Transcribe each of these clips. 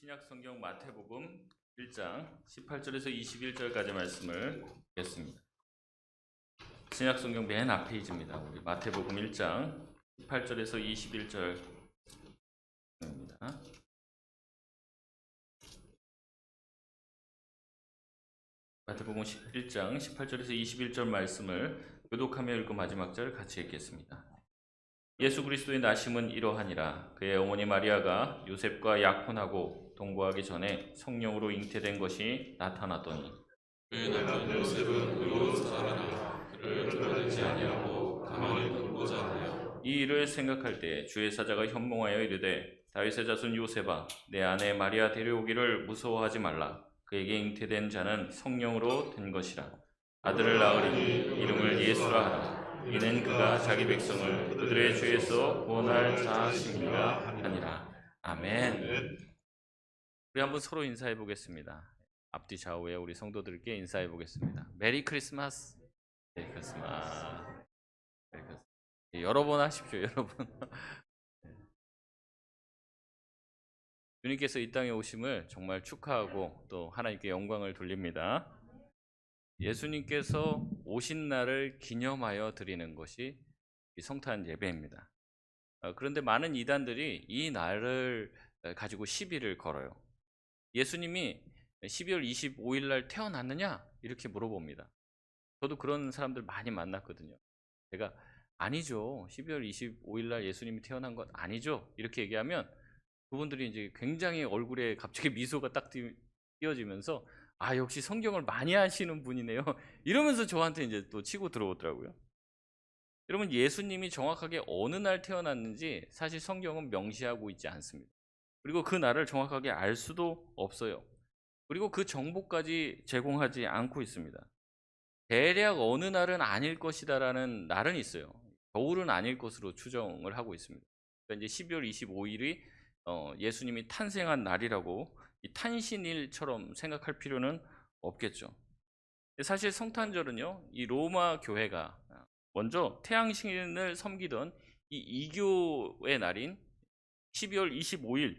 신약 성경 마태복음 1장 18절에서 21절까지 말씀을 읽겠습니다. 신약 성경 맨 앞페이지입니다. 우리 마태복음 1장 18절에서 21절입니다. 마태복음 1장 18절에서 21절 말씀을 교독하며 읽고 마지막 절 같이 읽겠습니다. 예수 그리스도의 나심은 이러하니라. 그의 어머니 마리아가 요셉과 약혼하고 동거하기 전에 성령으로 잉태된 것이 나타났더니 그의 남편 요셉은 의로운 사람이라 그를 드러내지 아니하고 가만히 돌보자 하여 이 일을 생각할 때 주의 사자가 현몽하여 이르되 다윗의 자손 요셉아 내 아내 마리아 데려오기를 무서워하지 말라. 그에게 잉태된 자는 성령으로 된 것이라. 아들을 낳으리니 이름을 예수라 하라. 이는 그가 자기 백성을 그들의 죄에서 구원할 자심이라 하니라. 아멘. 우리 한번 서로 인사해 보겠습니다. 앞뒤 좌우에 우리 성도들께 인사해 보겠습니다. 메리 크리스마스. 메리 크리스마스. 메리 크리스마스. 여러 번 하십시오, 여러분. 주님께서 이 땅에 오심을 정말 축하하고 또 하나님께 영광을 돌립니다. 예수님께서 오신 날을 기념하여 드리는 것이 이 성탄 예배입니다. 그런데 많은 이단들이 이 날을 가지고 시비를 걸어요. 예수님이 12월 25일 날 태어났느냐? 이렇게 물어봅니다. 저도 그런 사람들 많이 만났거든요. 제가 아니죠. 12월 25일 날 예수님이 태어난 것 아니죠. 이렇게 얘기하면 그분들이 이제 굉장히 얼굴에 갑자기 미소가 딱 띄어지면서 아, 역시 성경을 많이 아시는 분이네요. 이러면서 저한테 이제 또 치고 들어오더라고요. 여러분, 예수님이 정확하게 어느 날 태어났는지 사실 성경은 명시하고 있지 않습니다. 그리고 그 날을 정확하게 알 수도 없어요. 그리고 그 정보까지 제공하지 않고 있습니다. 대략 어느 날은 아닐 것이다라는 날은 있어요. 겨울은 아닐 것으로 추정을 하고 있습니다. 그러니까 이제 12월 25일이 예수님이 탄생한 날이라고 이 탄신일처럼 생각할 필요는 없겠죠. 사실 성탄절은요, 이 로마 교회가 먼저 태양신을 섬기던 이 이교의 날인 12월 25일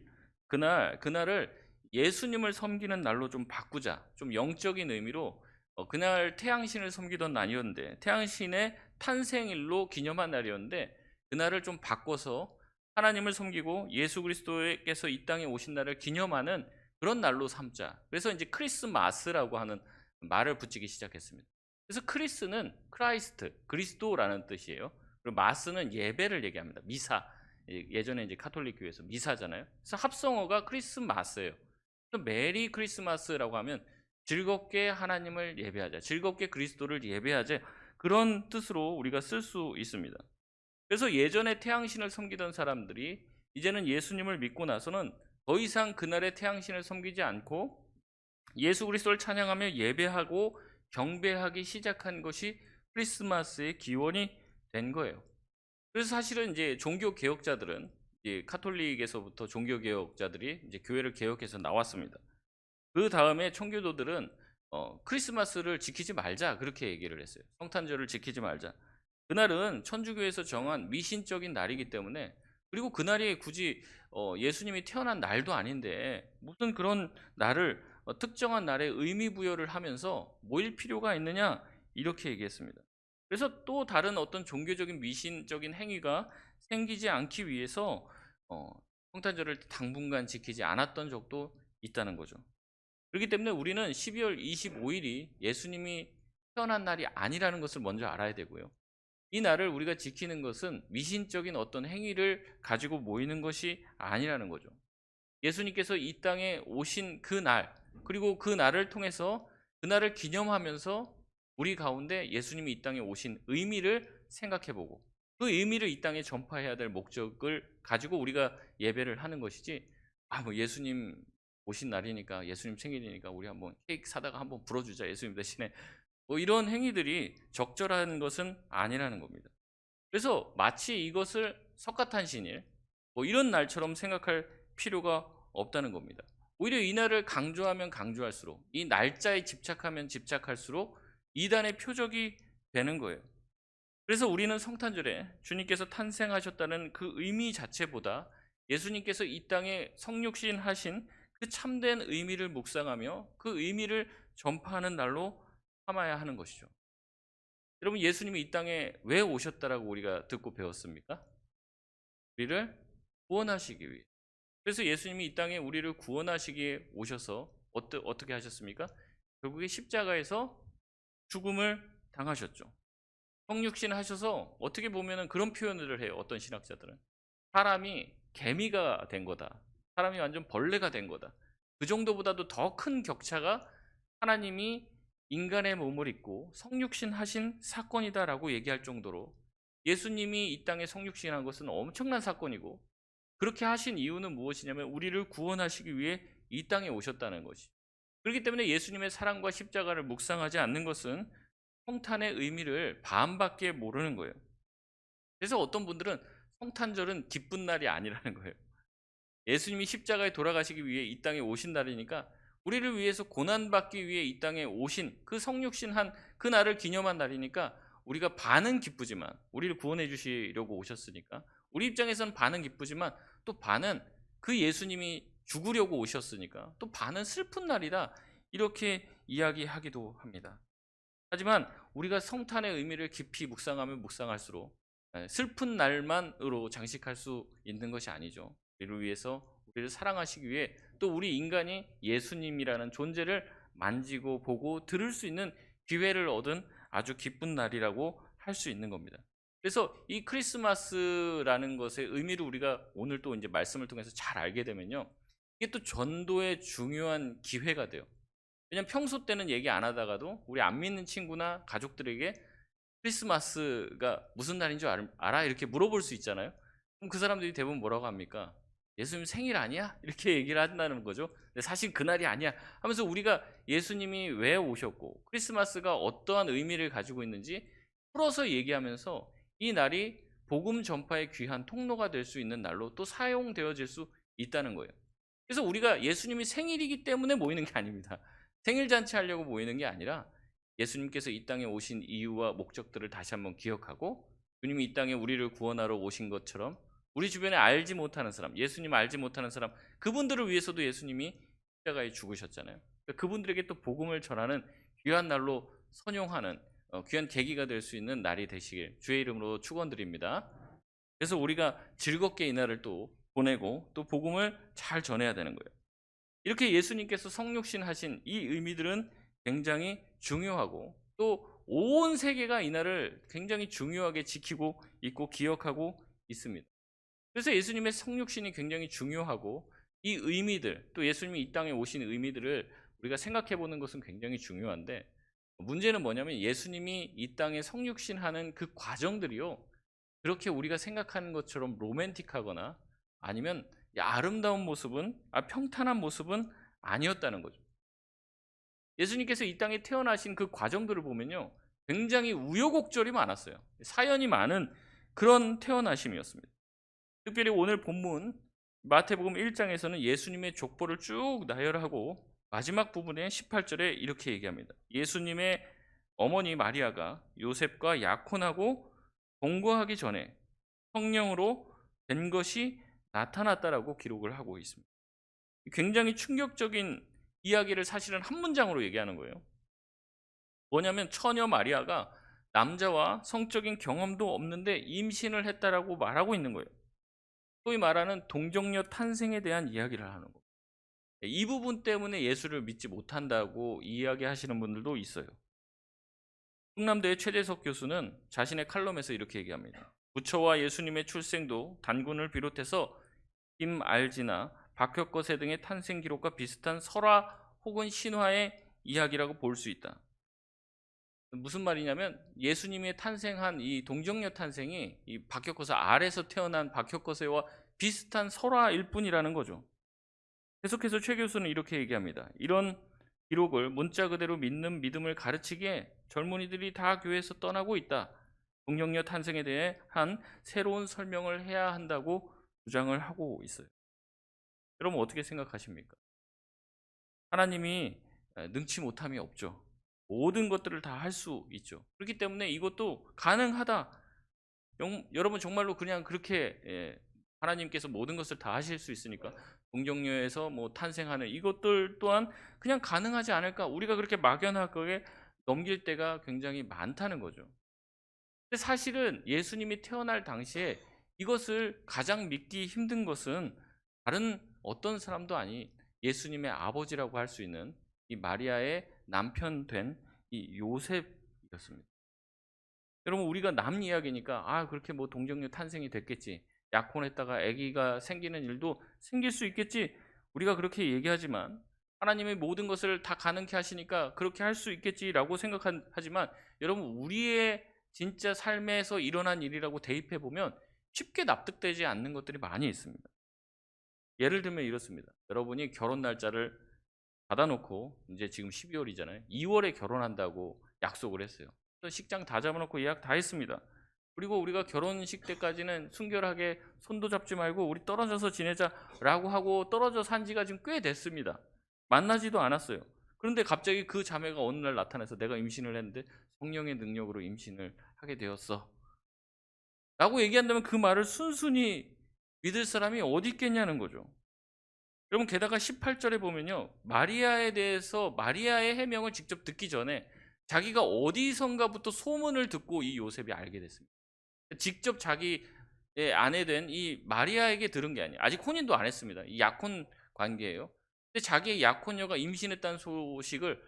그날을 예수님을 섬기는 날로 좀 바꾸자, 좀 영적인 의미로 그날 태양신을 섬기던 날이었는데 태양신의 탄생일로 기념한 날이었는데 그날을 좀 바꿔서 하나님을 섬기고 예수 그리스도께서 이 땅에 오신 날을 기념하는 그런 날로 삼자. 그래서 이제 크리스마스라고 하는 말을 붙이기 시작했습니다. 그래서 크리스는 크라이스트, 그리스도라는 뜻이에요. 그리고 마스는 예배를 얘기합니다. 미사. 예전에 이제 카톨릭 교회에서 미사잖아요. 그래서 합성어가 크리스마스예요. 그래서 메리 크리스마스라고 하면 즐겁게 하나님을 예배하자, 즐겁게 그리스도를 예배하자, 그런 뜻으로 우리가 쓸 수 있습니다. 그래서 예전에 태양신을 섬기던 사람들이 이제는 예수님을 믿고 나서는 더 이상 그날의 태양신을 섬기지 않고 예수 그리스도를 찬양하며 예배하고 경배하기 시작한 것이 크리스마스의 기원이 된 거예요. 그래서 사실은 이제 종교 개혁자들은 이제 카톨릭에서부터 종교 개혁자들이 이제 교회를 개혁해서 나왔습니다. 그 다음에 청교도들은 크리스마스를 지키지 말자 그렇게 얘기를 했어요. 성탄절을 지키지 말자. 그날은 천주교에서 정한 미신적인 날이기 때문에, 그리고 그날이 굳이 예수님이 태어난 날도 아닌데 무슨 그런 날을 특정한 날에 의미 부여를 하면서 모일 필요가 있느냐 이렇게 얘기했습니다. 그래서 또 다른 어떤 종교적인 미신적인 행위가 생기지 않기 위해서 성탄절을 당분간 지키지 않았던 적도 있다는 거죠. 그렇기 때문에 우리는 12월 25일이 예수님이 태어난 날이 아니라는 것을 먼저 알아야 되고요. 이 날을 우리가 지키는 것은 미신적인 어떤 행위를 가지고 모이는 것이 아니라는 거죠. 예수님께서 이 땅에 오신 그 날, 그리고 그 날을 통해서 그 날을 기념하면서 우리 가운데 예수님이 이 땅에 오신 의미를 생각해보고 그 의미를 이 땅에 전파해야 될 목적을 가지고 우리가 예배를 하는 것이지, 뭐 예수님 오신 날이니까, 예수님 생일이니까 우리 한번 케이크 사다가 한번 불어주자 예수님 대신에, 뭐 이런 행위들이 적절한 것은 아니라는 겁니다. 그래서 마치 이것을 석가탄신일 뭐 이런 날처럼 생각할 필요가 없다는 겁니다. 오히려 이 날을 강조하면 강조할수록, 이 날짜에 집착하면 집착할수록 이단의 표적이 되는 거예요. 그래서 우리는 성탄절에 주님께서 탄생하셨다는 그 의미 자체보다 예수님께서 이 땅에 성육신 하신 그 참된 의미를 묵상하며 그 의미를 전파하는 날로 삼아야 하는 것이죠. 여러분, 예수님이 이 땅에 왜 오셨다라고 우리가 듣고 배웠습니까? 우리를 구원하시기 위해. 그래서 예수님이 이 땅에 우리를 구원하시기 위해 오셔서 어떻게 하셨습니까? 결국에 십자가에서 죽음을 당하셨죠. 성육신 하셔서 어떻게 보면은 그런 표현을 해요. 어떤 신학자들은 사람이 개미가 된 거다. 사람이 완전 벌레가 된 거다. 그 정도보다도 더 큰 격차가 하나님이 인간의 몸을 입고 성육신 하신 사건이다라고 얘기할 정도로 예수님이 이 땅에 성육신한 것은 엄청난 사건이고, 그렇게 하신 이유는 무엇이냐면 우리를 구원하시기 위해 이 땅에 오셨다는 것이. 그렇기 때문에 예수님의 사랑과 십자가를 묵상하지 않는 것은 성탄의 의미를 반밖에 모르는 거예요. 그래서 어떤 분들은 성탄절은 기쁜 날이 아니라는 거예요. 예수님이 십자가에 돌아가시기 위해 이 땅에 오신 날이니까 우리를 위해서 고난받기 위해 이 땅에 오신 그 성육신한 그 날을 기념한 날이니까 우리가 반은 기쁘지만, 우리를 구원해 주시려고 오셨으니까 우리 입장에서는 반은 기쁘지만 또 반은 그 예수님이 죽으려고 오셨으니까 또 반은 슬픈 날이다, 이렇게 이야기하기도 합니다. 하지만 우리가 성탄의 의미를 깊이 묵상하면 묵상할수록 슬픈 날만으로 장식할 수 있는 것이 아니죠. 우리를 위해서, 우리를 사랑하시기 위해 또 우리 인간이 예수님이라는 존재를 만지고 보고 들을 수 있는 기회를 얻은 아주 기쁜 날이라고 할 수 있는 겁니다. 그래서 이 크리스마스라는 것의 의미를 우리가 오늘 또 이제 말씀을 통해서 잘 알게 되면요, 이게 또 전도의 중요한 기회가 돼요. 왜냐면 평소 때는 얘기 안 하다가도 우리 안 믿는 친구나 가족들에게 크리스마스가 무슨 날인 줄 알아? 이렇게 물어볼 수 있잖아요. 그럼 그 사람들이 대부분 뭐라고 합니까? 예수님 생일 아니야? 이렇게 얘기를 한다는 거죠. 근데 사실 그날이 아니야 하면서 우리가 예수님이 왜 오셨고 크리스마스가 어떠한 의미를 가지고 있는지 풀어서 얘기하면서 이 날이 복음 전파의 귀한 통로가 될 수 있는 날로 또 사용되어질 수 있다는 거예요. 그래서 우리가 예수님이 생일이기 때문에 모이는 게 아닙니다. 생일 잔치 하려고 모이는 게 아니라 예수님께서 이 땅에 오신 이유와 목적들을 다시 한번 기억하고, 주님이 이 땅에 우리를 구원하러 오신 것처럼 우리 주변에 알지 못하는 사람, 예수님 알지 못하는 사람, 그분들을 위해서도 예수님이 십자가에 죽으셨잖아요. 그러니까 그분들에게 또 복음을 전하는 귀한 날로 선용하는 귀한 계기가 될 수 있는 날이 되시길 주의 이름으로 축원드립니다. 그래서 우리가 즐겁게 이 날을 또 보내고 또 복음을 잘 전해야 되는 거예요. 이렇게 예수님께서 성육신 하신 이 의미들은 굉장히 중요하고 또 온 세계가 이 날을 굉장히 중요하게 지키고 있고 기억하고 있습니다. 그래서 예수님의 성육신이 굉장히 중요하고 이 의미들, 또 예수님이 이 땅에 오신 의미들을 우리가 생각해 보는 것은 굉장히 중요한데, 문제는 뭐냐면 예수님이 이 땅에 성육신하는 그 과정들이요, 그렇게 우리가 생각하는 것처럼 로맨틱하거나 아니면 아름다운 모습은, 평탄한 모습은 아니었다는 거죠. 예수님께서 이 땅에 태어나신 그 과정들을 보면요, 굉장히 우여곡절이 많았어요. 사연이 많은 그런 태어나심이었습니다. 특별히 오늘 본문 마태복음 1장에서는 예수님의 족보를 쭉 나열하고 마지막 부분에 18절에 이렇게 얘기합니다. 예수님의 어머니 마리아가 요셉과 약혼하고 동거하기 전에 성령으로 된 것이 나타났다라고 기록을 하고 있습니다. 굉장히 충격적인 이야기를 사실은 한 문장으로 얘기하는 거예요. 뭐냐면 처녀 마리아가 남자와 성적인 경험도 없는데 임신을 했다라고 말하고 있는 거예요. 소위 말하는 동정녀 탄생에 대한 이야기를 하는 거예요. 이 부분 때문에 예수를 믿지 못한다고 이야기하시는 분들도 있어요. 충남대의 최재석 교수는 자신의 칼럼에서 이렇게 얘기합니다. 부처와 예수님의 출생도 단군을 비롯해서 김알지나 박혁거세 등의 탄생 기록과 비슷한 설화 혹은 신화의 이야기라고 볼 수 있다. 무슨 말이냐면 예수님이 탄생한 이 동정녀 탄생이 이 박혁거세 아래서 태어난 박혁거세와 비슷한 설화일 뿐이라는 거죠. 계속해서 최 교수는 이렇게 얘기합니다. 이런 기록을 문자 그대로 믿는 믿음을 가르치기에 젊은이들이 다 교회에서 떠나고 있다. 동정녀 탄생에 대해 한 새로운 설명을 해야 한다고 주장을 하고 있어요. 여러분 어떻게 생각하십니까? 하나님이 능치 못함이 없죠. 모든 것들을 다 할 수 있죠. 그렇기 때문에 이것도 가능하다. 여러분 정말로 그냥 그렇게 하나님께서 모든 것을 다 하실 수 있으니까 동정녀에서 뭐 탄생하는 이것들 또한 그냥 가능하지 않을까? 우리가 그렇게 막연하게 넘길 때가 굉장히 많다는 거죠. 근데 사실은 예수님이 태어날 당시에 이것을 가장 믿기 힘든 것은 다른 어떤 사람도 아닌 예수님의 아버지라고 할 수 있는 이 마리아의 남편 된 이 요셉이었습니다. 여러분, 우리가 남 이야기니까 그렇게 뭐 동정녀 탄생이 됐겠지, 약혼했다가 아기가 생기는 일도 생길 수 있겠지, 우리가 그렇게 얘기하지만 하나님의 모든 것을 다 가능케 하시니까 그렇게 할 수 있겠지라고 생각하지만, 여러분, 우리의 진짜 삶에서 일어난 일이라고 대입해 보면 쉽게 납득되지 않는 것들이 많이 있습니다. 예를 들면 이렇습니다. 여러분이 결혼 날짜를 받아놓고 이제 지금 12월이잖아요. 2월에 결혼한다고 약속을 했어요. 그래서 식장 다 잡아놓고 예약 다 했습니다. 그리고 우리가 결혼식 때까지는 순결하게 손도 잡지 말고 우리 떨어져서 지내자라고 하고 떨어져 산 지가 지금 꽤 됐습니다. 만나지도 않았어요. 그런데 갑자기 그 자매가 어느 날 나타나서 내가 임신을 했는데 성령의 능력으로 임신을 하게 되었어 라고 얘기한다면 그 말을 순순히 믿을 사람이 어디 있겠냐는 거죠. 여러분, 게다가 18절에 보면요, 마리아에 대해서 마리아의 해명을 직접 듣기 전에 자기가 어디선가부터 소문을 듣고 이 요셉이 알게 됐습니다. 직접 자기의 아내 된 이 마리아에게 들은 게 아니에요. 아직 혼인도 안 했습니다. 이 약혼 관계예요. 근데 자기의 약혼녀가 임신했다는 소식을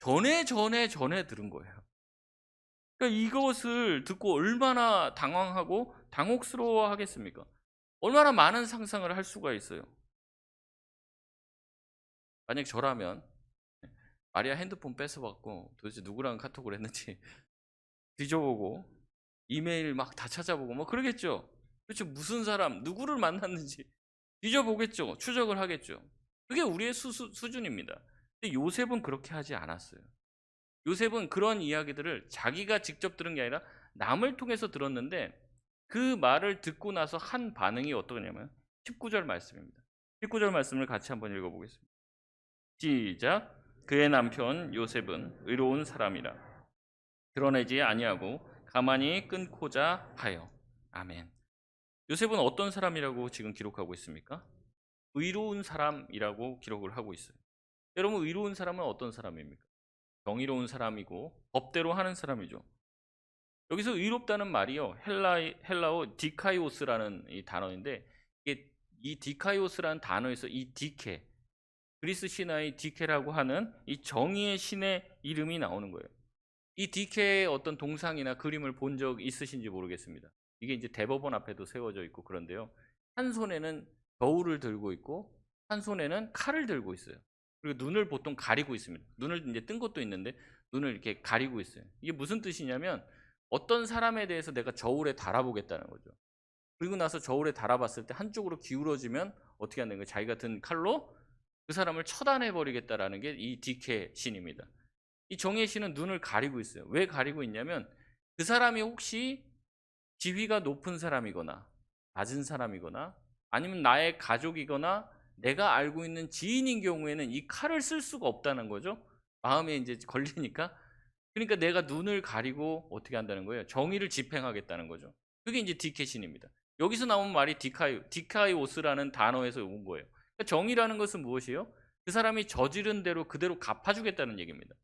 전에 들은 거예요. 그러니까 이것을 듣고 얼마나 당황하고 당혹스러워 하겠습니까? 얼마나 많은 상상을 할 수가 있어요. 만약 저라면 마리아 핸드폰 뺏어갖고 도대체 누구랑 카톡을 했는지 뒤져보고 이메일 막 다 찾아보고 뭐 그러겠죠. 그렇죠. 무슨 사람 누구를 만났는지 뒤져보겠죠. 추적을 하겠죠. 그게 우리의 수준입니다. 근데 요셉은 그렇게 하지 않았어요. 요셉은 그런 이야기들을 자기가 직접 들은 게 아니라 남을 통해서 들었는데, 그 말을 듣고 나서 한 반응이 어떠냐면 19절 말씀입니다. 19절 말씀을 같이 한번 읽어보겠습니다. 시작. 그의 남편 요셉은 의로운 사람이라 드러내지 아니하고 가만히 끊고자 하여. 아멘. 요셉은 어떤 사람이라고 지금 기록하고 있습니까? 의로운 사람이라고 기록을 하고 있어요. 여러분, 의로운 사람은 어떤 사람입니까? 정의로운 사람이고 법대로 하는 사람이죠. 여기서 의롭다는 말이요, 헬라어 디카이오스라는 이 단어인데, 이게 이 디카이오스라는 단어에서 이 디케, 그리스 신화의 디케라고 하는 이 정의의 신의 이름이 나오는 거예요. 이 디케의 어떤 동상이나 그림을 본 적 있으신지 모르겠습니다. 이게 이제 대법원 앞에도 세워져 있고 그런데요, 한 손에는 저울을 들고 있고 한 손에는 칼을 들고 있어요. 그리고 눈을 보통 가리고 있습니다. 눈을 이제 뜬 것도 있는데 눈을 이렇게 가리고 있어요. 이게 무슨 뜻이냐면 어떤 사람에 대해서 내가 저울에 달아보겠다는 거죠. 그리고 나서 저울에 달아봤을 때 한쪽으로 기울어지면 어떻게 하는 거예요? 자기가 든 칼로 그 사람을 처단해 버리겠다라는 게 이 디케 신입니다. 이 정의 신은 눈을 가리고 있어요. 왜 가리고 있냐면 그 사람이 혹시 지위가 높은 사람이거나 낮은 사람이거나 아니면 나의 가족이거나 내가 알고 있는 지인인 경우에는 이 칼을 쓸 수가 없다는 거죠. 마음에 이제 걸리니까. 그러니까 내가 눈을 가리고 어떻게 한다는 거예요? 정의를 집행하겠다는 거죠. 그게 이제 디케신입니다. 여기서 나온 말이 디카이오스라는 단어에서 온 거예요. 그러니까 정의라는 것은 무엇이에요? 그 사람이 저지른 대로 그대로 갚아주겠다는 얘기입니다.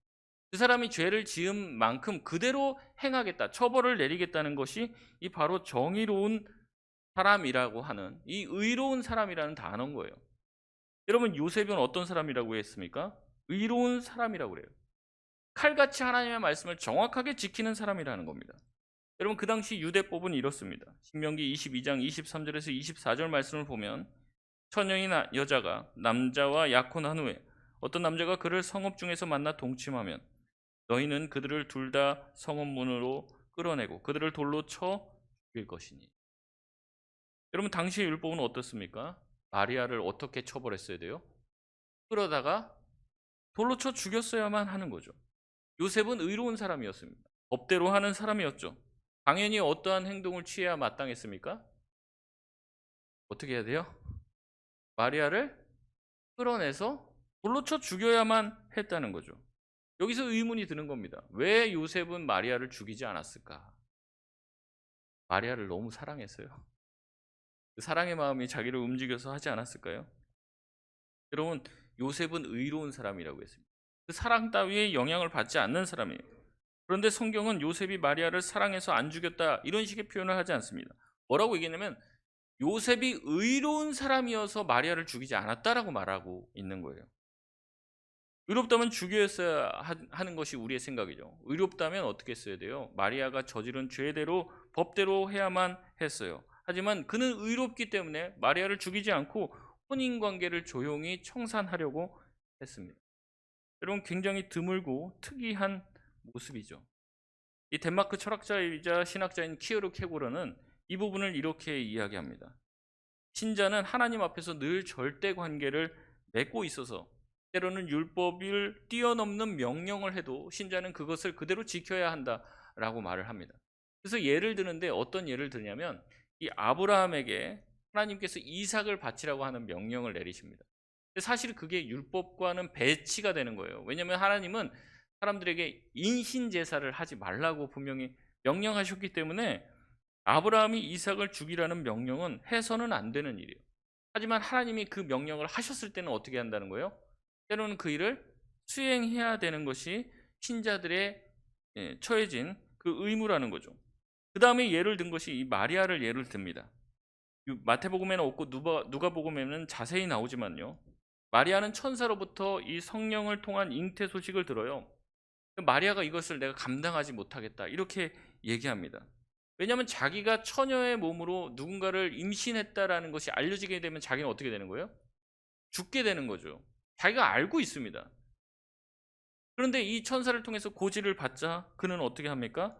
그 사람이 죄를 지은 만큼 그대로 행하겠다, 처벌을 내리겠다는 것이 이 바로 정의로운 사람이라고 하는, 이 의로운 사람이라는 단어인 거예요. 여러분, 요셉은 어떤 사람이라고 했습니까? 의로운 사람이라고 그래요. 칼같이 하나님의 말씀을 정확하게 지키는 사람이라는 겁니다. 여러분, 그 당시 유대법은 이렇습니다. 신명기 22장 23절에서 24절 말씀을 보면, 처녀인 여자가 남자와 약혼한 후에 어떤 남자가 그를 성읍 중에서 만나 동침하면 너희는 그들을 둘 다 성읍 문으로 끌어내고 그들을 돌로 쳐 죽일 것이니. 여러분, 당시의 율법은 어떻습니까? 마리아를 어떻게 처벌했어야 돼요? 끌어다가 돌로 쳐 죽였어야만 하는 거죠. 요셉은 의로운 사람이었습니다. 법대로 하는 사람이었죠. 당연히 어떠한 행동을 취해야 마땅했습니까? 어떻게 해야 돼요? 마리아를 끌어내서 돌로 쳐 죽여야만 했다는 거죠. 여기서 의문이 드는 겁니다. 왜 요셉은 마리아를 죽이지 않았을까? 마리아를 너무 사랑했어요. 그 사랑의 마음이 자기를 움직여서 하지 않았을까요? 여러분, 요셉은 의로운 사람이라고 했습니다. 그 사랑 따위의 영향을 받지 않는 사람이에요. 그런데 성경은 요셉이 마리아를 사랑해서 안 죽였다 이런 식의 표현을 하지 않습니다. 뭐라고 얘기했냐면 요셉이 의로운 사람이어서 마리아를 죽이지 않았다라고 말하고 있는 거예요. 의롭다면 죽였어야 하는 것이 우리의 생각이죠. 의롭다면 어떻게 했어야 돼요? 마리아가 저지른 죄대로 법대로 해야만 했어요. 하지만 그는 의롭기 때문에 마리아를 죽이지 않고 혼인관계를 조용히 청산하려고 했습니다. 여러분, 굉장히 드물고 특이한 모습이죠. 이 덴마크 철학자이자 신학자인 키어르 케고르는 이 부분을 이렇게 이야기합니다. 신자는 하나님 앞에서 늘 절대 관계를 맺고 있어서 때로는 율법을 뛰어넘는 명령을 해도 신자는 그것을 그대로 지켜야 한다라고 말을 합니다. 그래서 예를 드는데 어떤 예를 드냐면 이 아브라함에게 하나님께서 이삭을 바치라고 하는 명령을 내리십니다. 근데 사실 그게 율법과는 배치가 되는 거예요. 왜냐하면 하나님은 사람들에게 인신 제사를 하지 말라고 분명히 명령하셨기 때문에 아브라함이 이삭을 죽이라는 명령은 해서는 안 되는 일이에요. 하지만 하나님이 그 명령을 하셨을 때는 어떻게 한다는 거예요? 때로는 그 일을 수행해야 되는 것이 신자들의 처해진 그 의무라는 거죠. 그 다음에 예를 든 것이 이 마리아를 예를 듭니다. 마태복음에는 없고 누가복음에는 자세히 나오지만요. 마리아는 천사로부터 이 성령을 통한 잉태 소식을 들어요. 마리아가 이것을 내가 감당하지 못하겠다 이렇게 얘기합니다. 왜냐하면 자기가 처녀의 몸으로 누군가를 임신했다라는 것이 알려지게 되면 자기는 어떻게 되는 거예요? 죽게 되는 거죠. 자기가 알고 있습니다. 그런데 이 천사를 통해서 고지를 받자 그는 어떻게 합니까?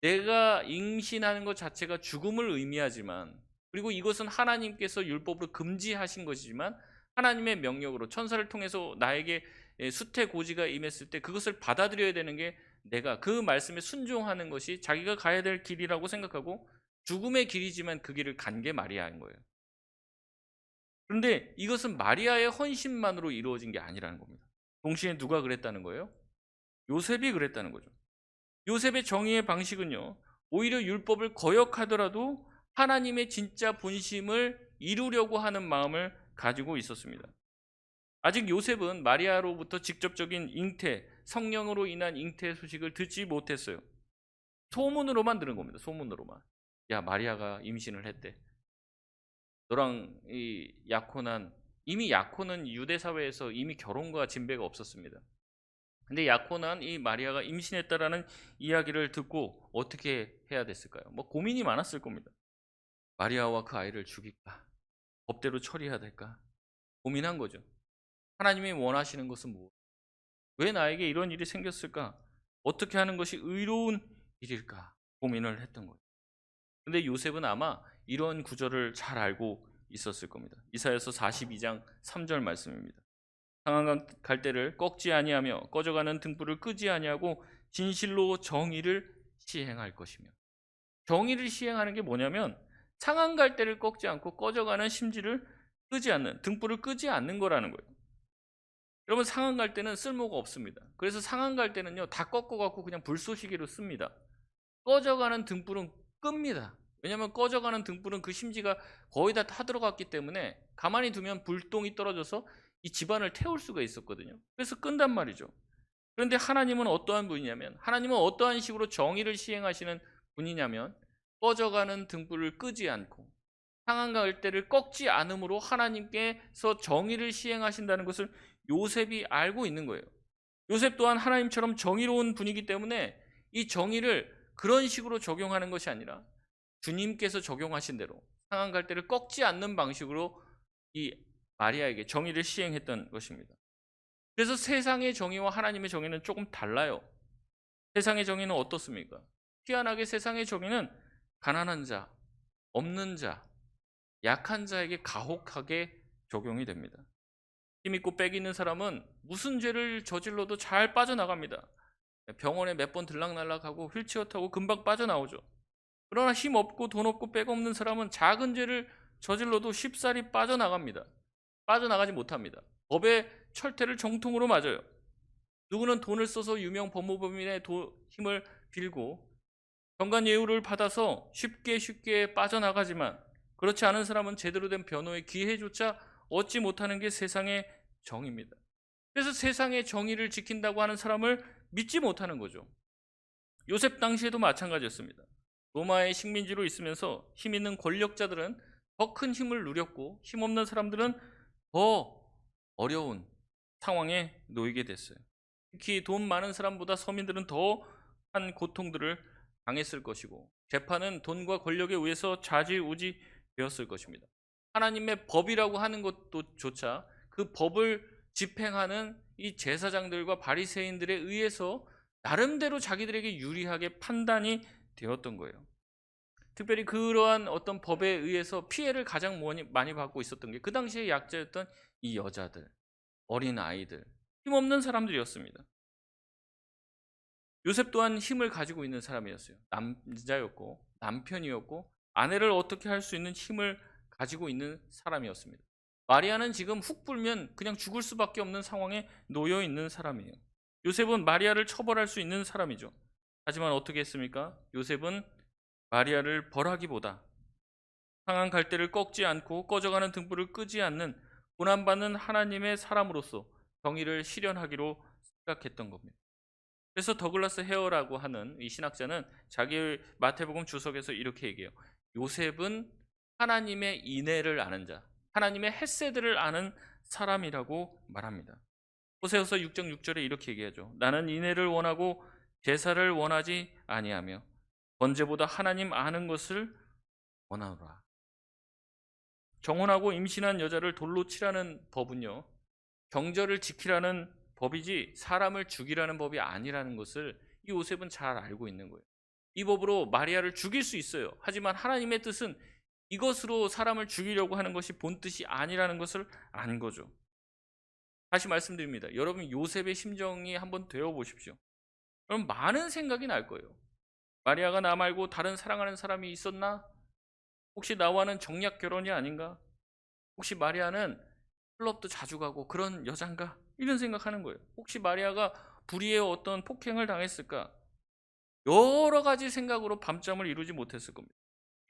내가 임신하는 것 자체가 죽음을 의미하지만, 그리고 이것은 하나님께서 율법으로 금지하신 것이지만 하나님의 명령으로 천사를 통해서 나에게 수태 고지가 임했을 때 그것을 받아들여야 되는 게 내가 그 말씀에 순종하는 것이 자기가 가야 될 길이라고 생각하고 죽음의 길이지만 그 길을 간 게 마리아인 거예요. 그런데 이것은 마리아의 헌신만으로 이루어진 게 아니라는 겁니다. 동시에 누가 그랬다는 거예요? 요셉이 그랬다는 거죠. 요셉의 정의의 방식은요, 오히려 율법을 거역하더라도 하나님의 진짜 본심을 이루려고 하는 마음을 가지고 있었습니다. 아직 요셉은 마리아로부터 직접적인 잉태, 성령으로 인한 잉태 소식을 듣지 못했어요. 소문으로만 들은 겁니다. 소문으로만. 야, 마리아가 임신을 했대. 너랑 이 야코난, 이미 야코는 유대 사회에서 이미 결혼과 진배가 없었습니다. 근데 야코난 이 마리아가 임신했다라는 이야기를 듣고 어떻게 해야 됐을까요? 뭐 고민이 많았을 겁니다. 마리아와 그 아이를 죽일까? 법대로 처리해야 될까? 고민한 거죠. 하나님이 원하시는 것은 무엇? 왜 나에게 이런 일이 생겼을까? 어떻게 하는 것이 의로운 일일까? 고민을 했던 거예요. 근데 요셉은 아마 이런 구절을 잘 알고 있었을 겁니다. 이사야서 42장 3절 말씀입니다. 상한 갈대를 꺾지 아니하며 꺼져가는 등불을 끄지 아니하고 진실로 정의를 시행할 것이며. 정의를 시행하는 게 뭐냐면 상한 갈대를 꺾지 않고 꺼져가는 심지를 끄지 않는, 등불을 끄지 않는 거라는 거예요. 여러분, 상한 갈대는 쓸모가 없습니다. 그래서 상한 갈대는요 다 꺾어갖고 그냥 불쏘시개로 씁니다. 꺼져가는 등불은 끕니다. 왜냐하면 꺼져가는 등불은 그 심지가 거의 다 타들어갔기 때문에 가만히 두면 불똥이 떨어져서 이 집안을 태울 수가 있었거든요. 그래서 끈단 말이죠. 그런데 하나님은 어떠한 분이냐면, 하나님은 어떠한 식으로 정의를 시행하시는 분이냐면 꺼져가는 등불을 끄지 않고 상한 갈대를 꺾지 않음으로 하나님께서 정의를 시행하신다는 것을 요셉이 알고 있는 거예요. 요셉 또한 하나님처럼 정의로운 분이기 때문에 이 정의를 그런 식으로 적용하는 것이 아니라 주님께서 적용하신 대로 상한 갈대를 꺾지 않는 방식으로 이 마리아에게 정의를 시행했던 것입니다. 그래서 세상의 정의와 하나님의 정의는 조금 달라요. 세상의 정의는 어떻습니까? 희한하게 세상의 정의는 가난한 자, 없는 자, 약한 자에게 가혹하게 적용이 됩니다. 힘있고 빽 있는 사람은 무슨 죄를 저질러도 잘 빠져나갑니다. 병원에 몇 번 들락날락하고 휠체어 타고 금방 빠져나오죠. 그러나 힘 없고 돈 없고 빽 없는 사람은 작은 죄를 저질러도 쉽사리 빠져나갑니다. 빠져나가지 못합니다. 법의 철퇴를 정통으로 맞아요. 누구는 돈을 써서 유명 법무법인의 힘을 빌고 정관 예우를 받아서 쉽게 빠져나가지만 그렇지 않은 사람은 제대로 된 변호의 기회조차 얻지 못하는 게 세상의 정입니다. 그래서 세상의 정의를 지킨다고 하는 사람을 믿지 못하는 거죠. 요셉 당시에도 마찬가지였습니다. 로마의 식민지로 있으면서 힘 있는 권력자들은 더 큰 힘을 누렸고 힘없는 사람들은 더 어려운 상황에 놓이게 됐어요. 특히 돈 많은 사람보다 서민들은 더한 고통들을 당했을 것이고 재판은 돈과 권력에 의해서 좌지우지 되었을 것입니다. 하나님의 법이라고 하는 것도 조차 그 법을 집행하는 이 제사장들과 바리새인들에 의해서 나름대로 자기들에게 유리하게 판단이 되었던 거예요. 특별히 그러한 어떤 법에 의해서 피해를 가장 많이 받고 있었던 게 그 당시에 약자였던 이 여자들, 어린 아이들, 힘없는 사람들이었습니다. 요셉 또한 힘을 가지고 있는 사람이었어요. 남자였고 남편이었고 아내를 어떻게 할 수 있는 힘을 가지고 있는 사람이었습니다. 마리아는 지금 훅 불면 그냥 죽을 수밖에 없는 상황에 놓여 있는 사람이에요. 요셉은 마리아를 처벌할 수 있는 사람이죠. 하지만 어떻게 했습니까? 요셉은 마리아를 벌하기보다 상한 갈대를 꺾지 않고 꺼져가는 등불을 끄지 않는 고난받는 하나님의 사람으로서 정의를 실현하기로 생각했던 겁니다. 그래서 더글라스 헤어라고 하는 이 신학자는 자기 마태복음 주석에서 이렇게 얘기해요. 요셉은 하나님의 인애를 아는 자, 하나님의 헤세드를 아는 사람이라고 말합니다. 호세아서 6장 6절에 이렇게 얘기하죠. 나는 인애를 원하고 제사를 원하지 아니하며 번제보다 하나님 아는 것을 원하노라. 정혼하고 임신한 여자를 돌로 치라는 법은요, 경절을 지키라는 법이지 사람을 죽이라는 법이 아니라는 것을 이 요셉은 잘 알고 있는 거예요. 이 법으로 마리아를 죽일 수 있어요. 하지만 하나님의 뜻은 이것으로 사람을 죽이려고 하는 것이 본뜻이 아니라는 것을 아는 거죠. 다시 말씀드립니다. 여러분 요셉의 심정이 한번 되어 보십시오. 그럼 많은 생각이 날 거예요. 마리아가 나 말고 다른 사랑하는 사람이 있었나? 혹시 나와는 정략 결혼이 아닌가? 혹시 마리아는 클럽도 자주 가고 그런 여잔가? 이런 생각하는 거예요. 혹시 마리아가 불의의 어떤 폭행을 당했을까? 여러 가지 생각으로 밤잠을 이루지 못했을 겁니다.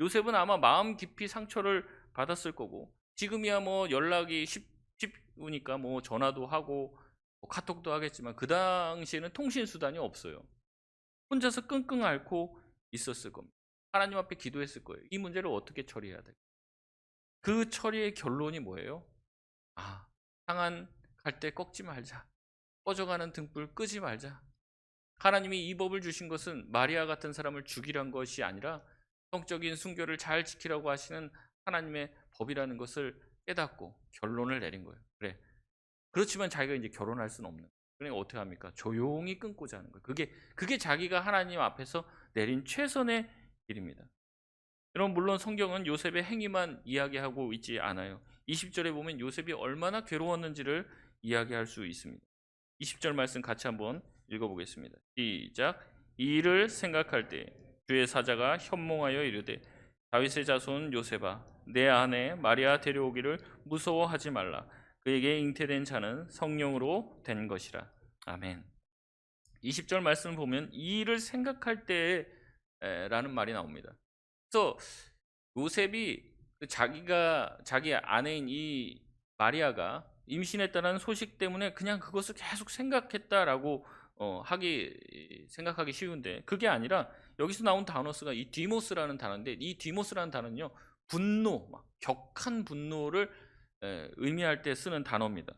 요셉은 아마 마음 깊이 상처를 받았을 거고 지금이야 뭐 연락이 쉽으니까 뭐 전화도 하고 뭐 카톡도 하겠지만 그 당시에는 통신 수단이 없어요. 혼자서 끙끙 앓고 있었을 겁니다. 하나님 앞에 기도했을 거예요. 이 문제를 어떻게 처리해야 될까? 그 처리의 결론이 뭐예요? 상한 갈대 꺾지 말자. 꺼져가는 등불 끄지 말자. 하나님이 이 법을 주신 것은 마리아 같은 사람을 죽이란 것이 아니라 성적인 순결을 잘 지키라고 하시는 하나님의 법이라는 것을 깨닫고 결론을 내린 거예요. 그래. 그렇지만 자기가 이제 결혼할 수는 없는. 그러니까 어떻게 합니까? 조용히 끊고자 하는 거예요. 그게 자기가 하나님 앞에서 내린 최선의 길입니다. 여러분 물론 성경은 요셉의 행위만 이야기하고 있지 않아요. 20절에 보면 요셉이 얼마나 괴로웠는지를 이야기할 수 있습니다. 20절 말씀 같이 한번 읽어보겠습니다. 시작. 이 일을 생각할 때 주의 사자가 현몽하여 이르되 다윗의 자손 요셉아 내 아내 마리아 데려오기를 무서워하지 말라. 그에게 잉태된 자는 성령으로 된 것이라. 아멘. 20절 말씀을 보면 이 일을 생각할 때 라는 말이 나옵니다. 그래서 요셉이 자기 아내인 이 마리아가 임신했다는 소식 때문에 그냥 그것을 계속 생각했다라고 생각하기 쉬운데 그게 아니라 여기서 나온 단어수가 이 디모스라는 단어인데 이 디모스라는 단어는요 분노, 격한 분노를 의미할 때 쓰는 단어입니다.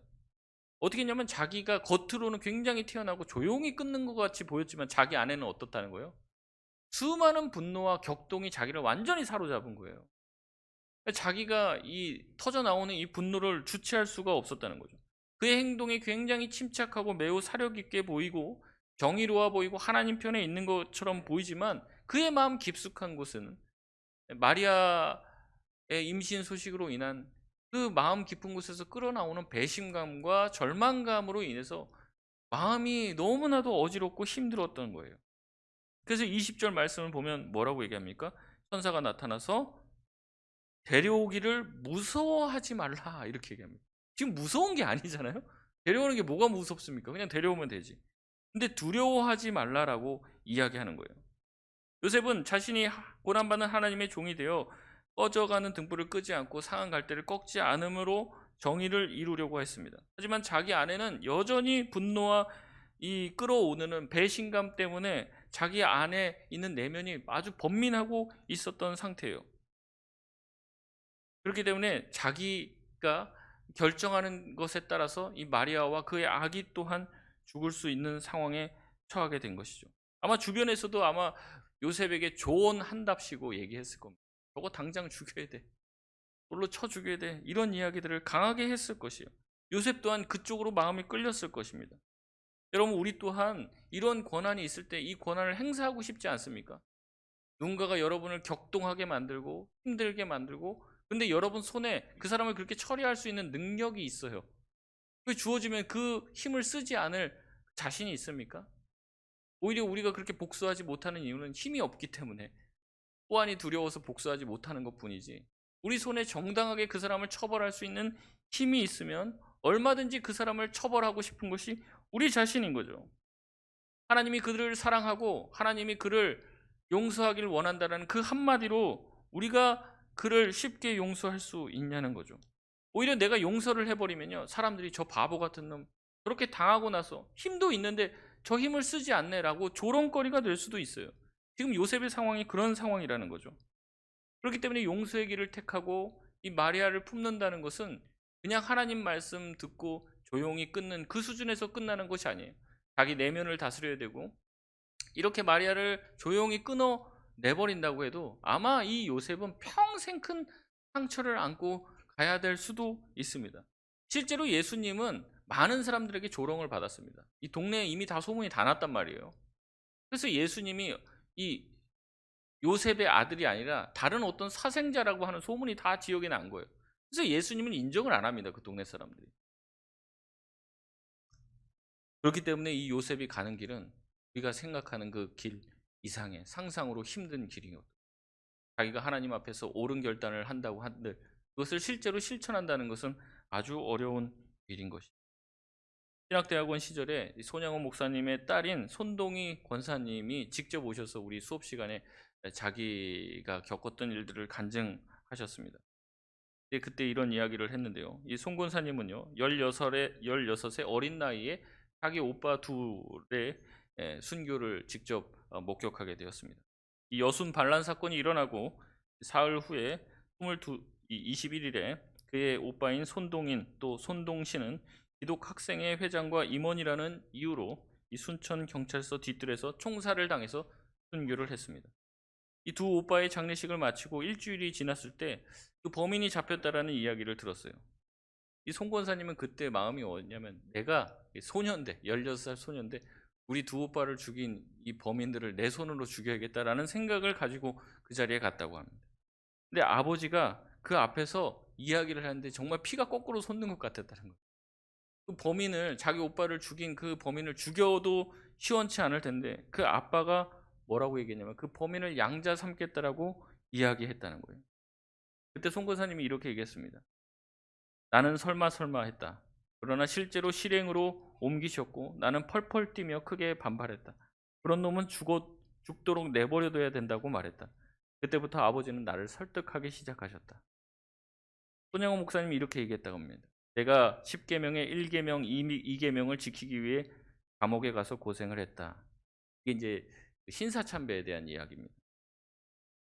어떻게 했냐면 자기가 겉으로는 굉장히 튀어나오고 조용히 끊는 것 같이 보였지만 자기 안에는 어떻다는 거예요? 수많은 분노와 격동이 자기를 완전히 사로잡은 거예요. 자기가 이 터져 나오는 이 분노를 주체할 수가 없었다는 거죠. 그의 행동이 굉장히 침착하고 매우 사력 있게 보이고 정의로워 보이고 하나님 편에 있는 것처럼 보이지만 그의 마음 깊숙한 곳은 마리아의 임신 소식으로 인한 그 마음 깊은 곳에서 끌어나오는 배신감과 절망감으로 인해서 마음이 너무나도 어지럽고 힘들었던 거예요. 그래서 20절 말씀을 보면 뭐라고 얘기합니까? 천사가 나타나서 데려오기를 무서워하지 말라 이렇게 얘기합니다. 지금 무서운 게 아니잖아요. 데려오는 게 뭐가 무섭습니까? 그냥 데려오면 되지. 근데 두려워하지 말라라고 이야기하는 거예요. 요셉은 자신이 고난받는 하나님의 종이 되어 꺼져가는 등불을 끄지 않고 상한 갈대를 꺾지 않음으로 정의를 이루려고 했습니다. 하지만 자기 안에는 여전히 분노와 이 끌어오르는 배신감 때문에 자기 안에 있는 내면이 아주 번민하고 있었던 상태예요. 그렇기 때문에 자기가 결정하는 것에 따라서 이 마리아와 그의 아기 또한 죽을 수 있는 상황에 처하게 된 것이죠. 아마 주변에서도 아마 요셉에게 조언한답시고 얘기했을 겁니다. 저거 당장 죽여야 돼. 돌로 쳐 죽여야 돼. 이런 이야기들을 강하게 했을 것이에요. 요셉 또한 그쪽으로 마음이 끌렸을 것입니다. 여러분, 우리 또한 이런 권한이 있을 때 이 권한을 행사하고 싶지 않습니까? 누군가가 여러분을 격동하게 만들고 힘들게 만들고, 근데 여러분 손에 그 사람을 그렇게 처리할 수 있는 능력이 있어요. 그 주어지면 그 힘을 쓰지 않을 자신이 있습니까? 오히려 우리가 그렇게 복수하지 못하는 이유는 힘이 없기 때문에, 보안이 두려워서 복수하지 못하는 것뿐이지, 우리 손에 정당하게 그 사람을 처벌할 수 있는 힘이 있으면 얼마든지 그 사람을 처벌하고 싶은 것이 우리 자신인 거죠. 하나님이 그들을 사랑하고 하나님이 그를 용서하기를 원한다는 그 한마디로 우리가 그를 쉽게 용서할 수 있냐는 거죠. 오히려 내가 용서를 해버리면요, 사람들이 저 바보 같은 놈 그렇게 당하고 나서 힘도 있는데 저 힘을 쓰지 않네라고 조롱거리가 될 수도 있어요. 지금 요셉의 상황이 그런 상황이라는 거죠. 그렇기 때문에 용서의 길을 택하고 이 마리아를 품는다는 것은 그냥 하나님 말씀 듣고 조용히 끊는 그 수준에서 끝나는 것이 아니에요. 자기 내면을 다스려야 되고, 이렇게 마리아를 조용히 끊어 내버린다고 해도 아마 이 요셉은 평생 큰 상처를 안고 가야 될 수도 있습니다. 실제로 예수님은 많은 사람들에게 조롱을 받았습니다. 이 동네에 이미 다 소문이 다 났단 말이에요. 그래서 예수님이 이 요셉의 아들이 아니라 다른 어떤 사생자라고 하는 소문이 다 지역에 난 거예요. 그래서 예수님은 인정을 안 합니다. 그 동네 사람들이. 그렇기 때문에 이 요셉이 가는 길은 우리가 생각하는 그 길 이상의 상상으로 힘든 길이거든요. 자기가 하나님 앞에서 옳은 결단을 한다고 한들 그것을 실제로 실천한다는 것은 아주 어려운 일인 것입니다. 신학대학원 시절에 손양원 목사님의 딸인 손동희 권사님이 직접 오셔서 우리 수업 시간에 자기가 겪었던 일들을 간증하셨습니다. 그때 이런 이야기를 했는데요. 이 손 권사님은요, 16의 어린 나이에 자기 오빠 둘의 순교를 직접 목격하게 되었습니다. 이 여순 반란 사건이 일어나고 사흘 후에 21일에 그의 오빠인 손동인 또 손동신은 기독 학생회 회장과 임원이라는 이유로 이 순천 경찰서 뒤뜰에서 총살을 당해서 순교를 했습니다. 이 두 오빠의 장례식을 마치고 일주일이 지났을 때 그 범인이 잡혔다라는 이야기를 들었어요. 이 송 권사님은 그때 마음이 뭐냐면, 내가 소년대 16살 소년대 우리 두 오빠를 죽인 이 범인들을 내 손으로 죽여야겠다라는 생각을 가지고 그 자리에 갔다고 합니다. 근데 아버지가 그 앞에서 이야기를 하는데 정말 피가 거꾸로 솟는 것 같았다는 거예요. 그 범인을, 자기 오빠를 죽인 그 범인을 죽여도 시원치 않을 텐데 그 아빠가 뭐라고 얘기했냐면 그 범인을 양자 삼겠다라고 이야기했다는 거예요. 그때 송 권사님이 이렇게 얘기했습니다. 나는 설마 했다. 그러나 실제로 실행으로 옮기셨고 나는 펄펄 뛰며 크게 반발했다. 그런 놈은 죽도록 내버려둬야 된다고 말했다. 그때부터 아버지는 나를 설득하기 시작하셨다. 손양호 목사님이 이렇게 얘기했다고 합니다. 내가 10계명의 1계명, 2계명을 지키기 위해 감옥에 가서 고생을 했다. 이게 이제 신사참배에 대한 이야기입니다.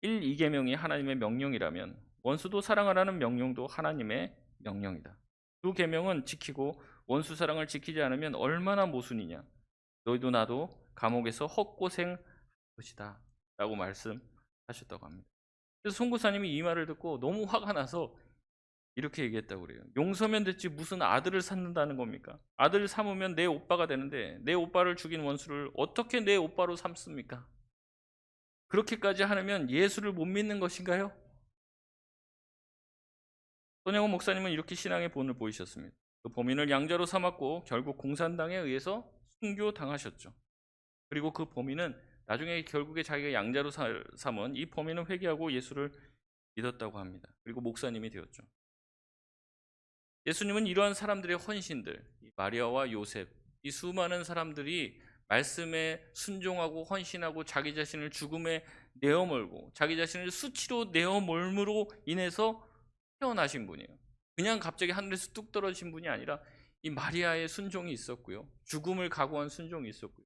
1, 2계명이 하나님의 명령이라면 원수도 사랑하라는 명령도 하나님의 명령이다. 두 계명은 지키고 원수 사랑을 지키지 않으면 얼마나 모순이냐. 너희도 나도 감옥에서 헛고생할 것이다 라고 말씀하셨다고 합니다. 그래서 송구사님이 이 말을 듣고 너무 화가 나서 이렇게 얘기했다고 그래요. 용서면 됐지 무슨 아들을 삼는다는 겁니까? 아들을 삼으면 내 오빠가 되는데 내 오빠를 죽인 원수를 어떻게 내 오빠로 삼습니까? 그렇게까지 하면 예수를 못 믿는 것인가요? 손영훈 목사님은 이렇게 신앙의 본을 보이셨습니다. 그 범인을 양자로 삼았고 결국 공산당에 의해서 순교당하셨죠. 그리고 그 범인은 나중에 결국에 자기가 양자로 삼은 이 범인은 회개하고 예수를 믿었다고 합니다. 그리고 목사님이 되었죠. 예수님은 이러한 사람들의 헌신들, 마리아와 요셉, 이 수많은 사람들이 말씀에 순종하고 헌신하고 자기 자신을 죽음에 내어몰고 자기 자신을 수치로 내어몰므로 인해서 태어나신 분이에요. 그냥 갑자기 하늘에서 뚝 떨어진 분이 아니라 이 마리아의 순종이 있었고요. 죽음을 각오한 순종이 있었고요.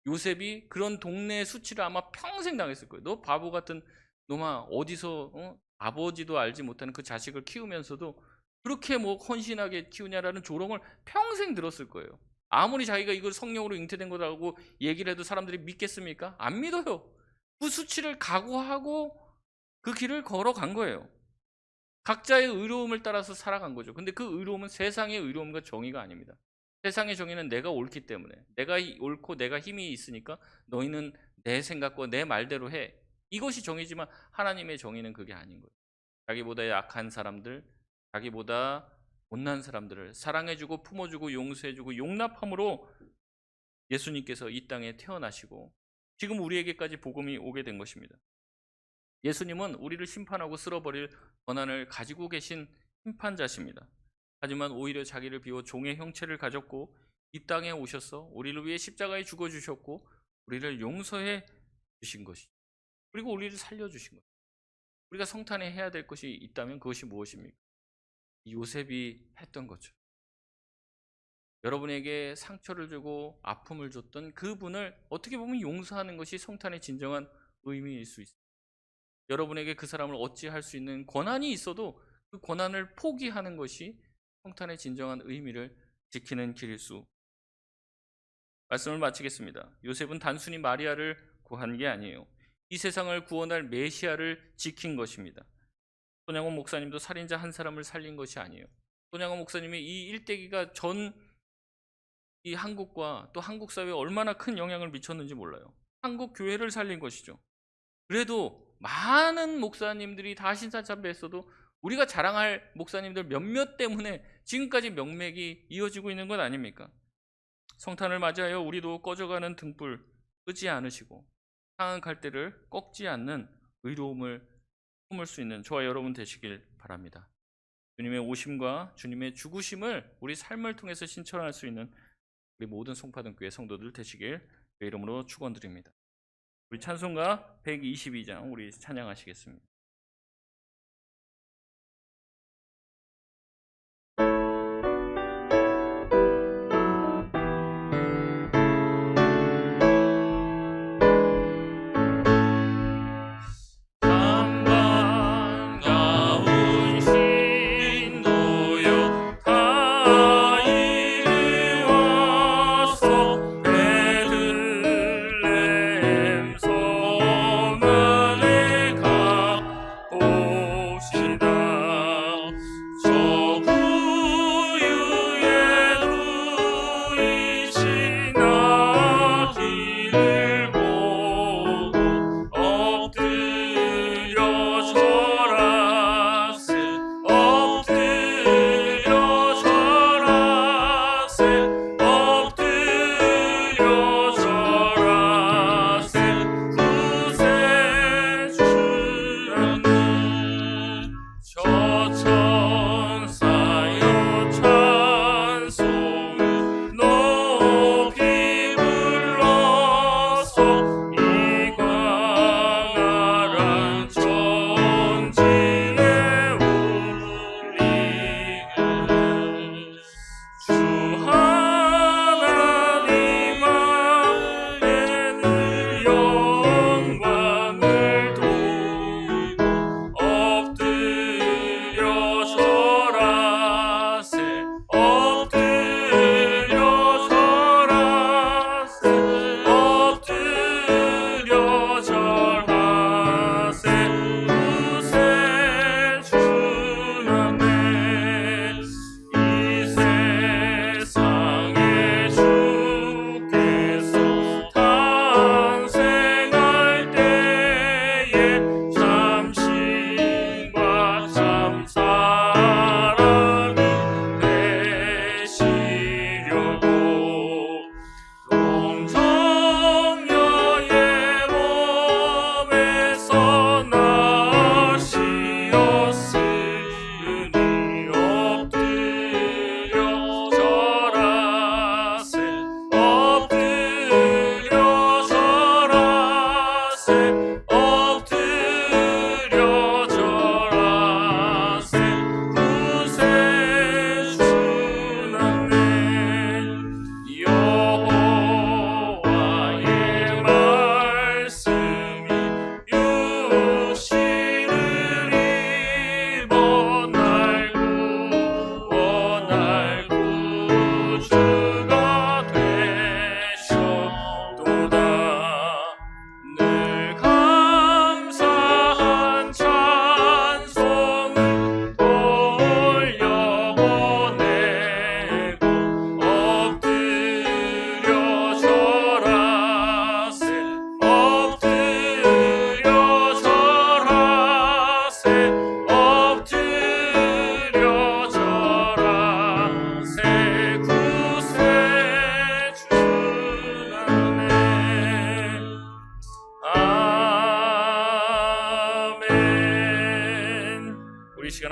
요셉이 그런 동네의 수치를 아마 평생 당했을 거예요. 너 바보 같은 놈아, 어디서 아버지도 알지 못하는 그 자식을 키우면서도 그렇게 뭐 헌신하게 키우냐라는 조롱을 평생 들었을 거예요. 아무리 자기가 이걸 성령으로 잉태된 거라고 얘기를 해도 사람들이 믿겠습니까? 안 믿어요. 그 수치를 각오하고 그 길을 걸어간 거예요. 각자의 의로움을 따라서 살아간 거죠. 근데 그 의로움은 세상의 의로움과 정의가 아닙니다. 세상의 정의는 내가 옳기 때문에, 내가 옳고 내가 힘이 있으니까 너희는 내 생각과 내 말대로 해. 이것이 정의지만 하나님의 정의는 그게 아닌 거예요. 자기보다 약한 사람들, 자기보다 못난 사람들을 사랑해주고 품어주고 용서해주고 용납함으로 예수님께서 이 땅에 태어나시고 지금 우리에게까지 복음이 오게 된 것입니다. 예수님은 우리를 심판하고 쓸어버릴 권한을 가지고 계신 심판자십니다. 하지만 오히려 자기를 비워 종의 형체를 가졌고 이 땅에 오셔서 우리를 위해 십자가에 죽어주셨고 우리를 용서해 주신 것이죠. 그리고 우리를 살려주신 것이죠. 우리가 성탄에 해야 될 것이 있다면 그것이 무엇입니까? 요셉이 했던 거죠. 여러분에게 상처를 주고 아픔을 줬던 그분을 어떻게 보면 용서하는 것이 성탄의 진정한 의미일 수 있습니다. 여러분에게 그 사람을 어찌할 수 있는 권한이 있어도 그 권한을 포기하는 것이 성탄의 진정한 의미를 지키는 길일 수. 말씀을 마치겠습니다. 요셉은 단순히 마리아를 구한 게 아니에요. 이 세상을 구원할 메시아를 지킨 것입니다. 손양원 목사님도 살인자 한 사람을 살린 것이 아니에요. 손양원 목사님이 이 일대기가 전 이 한국과 또 한국 사회에 얼마나 큰 영향을 미쳤는지 몰라요. 한국 교회를 살린 것이죠. 그래도 많은 목사님들이 다 신사참배했어도 우리가 자랑할 목사님들 몇몇 때문에 지금까지 명맥이 이어지고 있는 것 아닙니까? 성탄을 맞이하여 우리도 꺼져가는 등불 끄지 않으시고 상한 갈대를 꺾지 않는 의로움을 품을 수 있는 저와 여러분 되시길 바랍니다. 주님의 오심과 주님의 죽으심을 우리 삶을 통해서 신천할 수 있는 우리 모든 송파등교회 성도들 되시길 주의 이름으로 축원드립니다. 우리 찬송가 122장 우리 찬양하시겠습니다.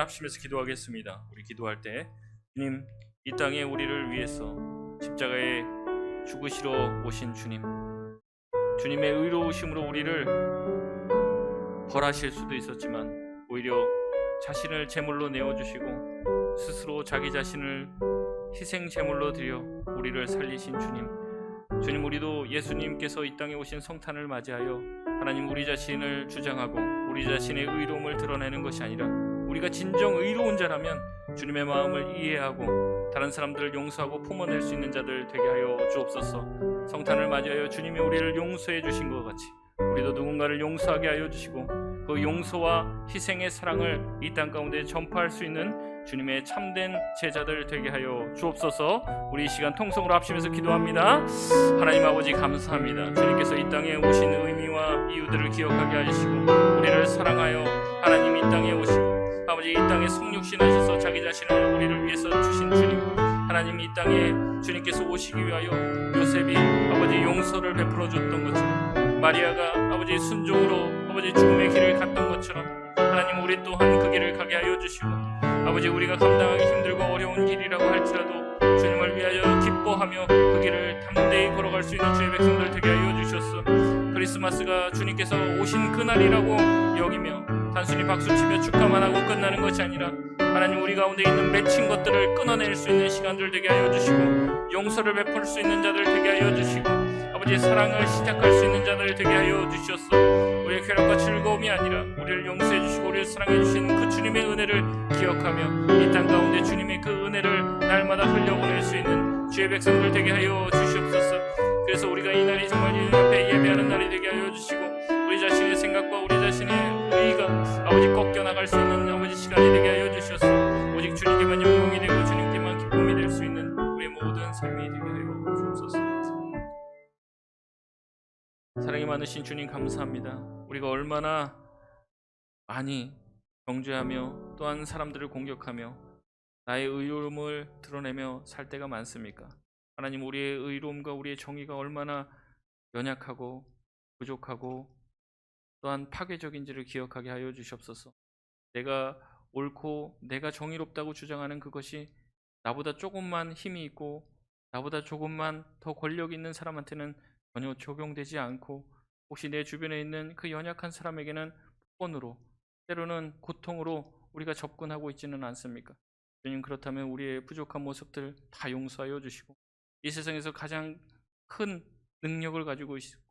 합심해서 기도하겠습니다. 우리 기도할 때 주님, 이 땅에 우리를 위해서 십자가에 죽으시러 오신 주님, 주님의 의로우심으로 우리를 벌하실 수도 있었지만 오히려 자신을 제물로 내어주시고 스스로 자기 자신을 희생 제물로 드려 우리를 살리신 주님, 주님, 우리도 예수님께서 이 땅에 오신 성탄을 맞이하여 하나님, 우리 자신을 주장하고 우리 자신의 의로움을 드러내는 것이 아니라 우리가 진정 의로운 자라면 주님의 마음을 이해하고 다른 사람들을 용서하고 품어낼 수 있는 자들 되게 하여 주옵소서. 성탄을 맞이하여 주님이 우리를 용서해 주신 것 같이 우리도 누군가를 용서하게 하여 주시고 그 용서와 희생의 사랑을 이 땅 가운데 전파할 수 있는 주님의 참된 제자들 되게 하여 주옵소서. 우리 이 시간 통성으로 합심해서 기도합니다. 하나님 아버지, 감사합니다. 주님께서 이 땅에 오신 의미와 이유들을 기억하게 하시고 우리를 사랑하여 하나님 이 땅에 오시고 아버지, 이 땅에 성육신 하셔서 자기 자신을 우리를 위해서 주신 주님, 하나님, 이 땅에 주님께서 오시기 위하여 요셉이 아버지 용서를 베풀어 줬던 것처럼, 마리아가 아버지 순종으로 아버지 죽음의 길을 갔던 것처럼 하나님, 우리 또한 그 길을 가게 하여 주시고 아버지, 우리가 감당하기 힘들고 어려운 길이라고 할지라도 주님을 위하여 기뻐하며 그 길을 담대히 걸어갈 수 있는 주의 백성들 되게 하여 주셨소. 크리스마스가 주님께서 오신 그날이라고 여기며 단순히 박수치며 축하만 하고 끝나는 것이 아니라 하나님, 우리 가운데 있는 맺힌 것들을 끊어낼 수 있는 시간들 되게 하여 주시고 용서를 베풀 수 있는 자들 되게 하여 주시고 아버지의 사랑을 시작할 수 있는 자들 되게 하여 주셨소. 우리의 쾌락과 즐거움이 아니라 우리를 용서해 주시고 우리를 사랑해 주신 그 주님의 은혜를 기억하며 이 땅 가운데 주님의 그 은혜를 날마다 흘려보낼 수 있는 주의 백성들 되게 하여 주시옵소서. 그래서 우리가 이 날이 정말 주님 앞에 예배하는 날이 되게 하여 주시고 우리 자신의 생각과 우리 자신의 의의가 아버지 꺾여 나갈 수 있는 아버지 시간이 되게 하여 주셔서 오직 주님께만 영광이 되고 주님께만 기쁨이 될 수 있는 우리의 모든 삶이 되게 하여 주옵소서. 사랑이 많으신 주님, 감사합니다. 우리가 얼마나 많이 정죄하며 또한 사람들을 공격하며 나의 의로움을 드러내며 살 때가 많습니까? 하나님, 우리의 의로움과 우리의 정의가 얼마나 연약하고 부족하고 또한 파괴적인지를 기억하게 하여 주시옵소서. 내가 옳고 내가 정의롭다고 주장하는 그것이 나보다 조금만 힘이 있고 나보다 조금만 더 권력 있는 사람한테는 전혀 적용되지 않고 혹시 내 주변에 있는 그 연약한 사람에게는 폭언으로 때로는 고통으로 우리가 접근하고 있지는 않습니까? 주님, 그렇다면 우리의 부족한 모습들 다 용서하여 주시고 이 세상에서 가장 큰 능력을 가지고 있고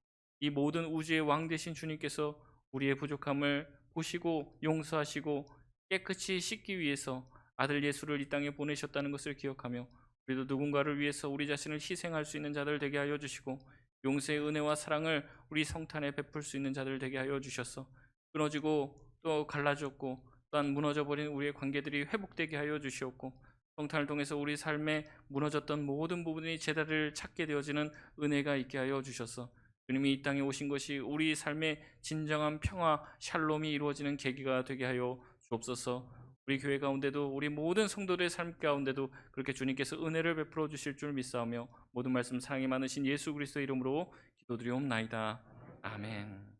이 모든 우주의 왕 되신 주님께서 우리의 부족함을 보시고 용서하시고 깨끗이 씻기 위해서 아들 예수를 이 땅에 보내셨다는 것을 기억하며 우리도 누군가를 위해서 우리 자신을 희생할 수 있는 자들 되게 하여 주시고 용서의 은혜와 사랑을 우리 성탄에 베풀 수 있는 자들 되게 하여 주셔서 끊어지고 또 갈라졌고 또한 무너져버린 우리의 관계들이 회복되게 하여 주시옵고 성탄을 통해서 우리 삶에 무너졌던 모든 부분이 제자리를 찾게 되어지는 은혜가 있게 하여 주셔서 주님이 이 땅에 오신 것이 우리 삶의 진정한 평화, 샬롬이 이루어지는 계기가 되게 하여 주옵소서. 우리 교회 가운데도 우리 모든 성도들의 삶 가운데도 그렇게 주님께서 은혜를 베풀어 주실 줄 믿사오며 모든 말씀 사랑이 많으신 예수 그리스도의 이름으로 기도드리옵나이다. 아멘.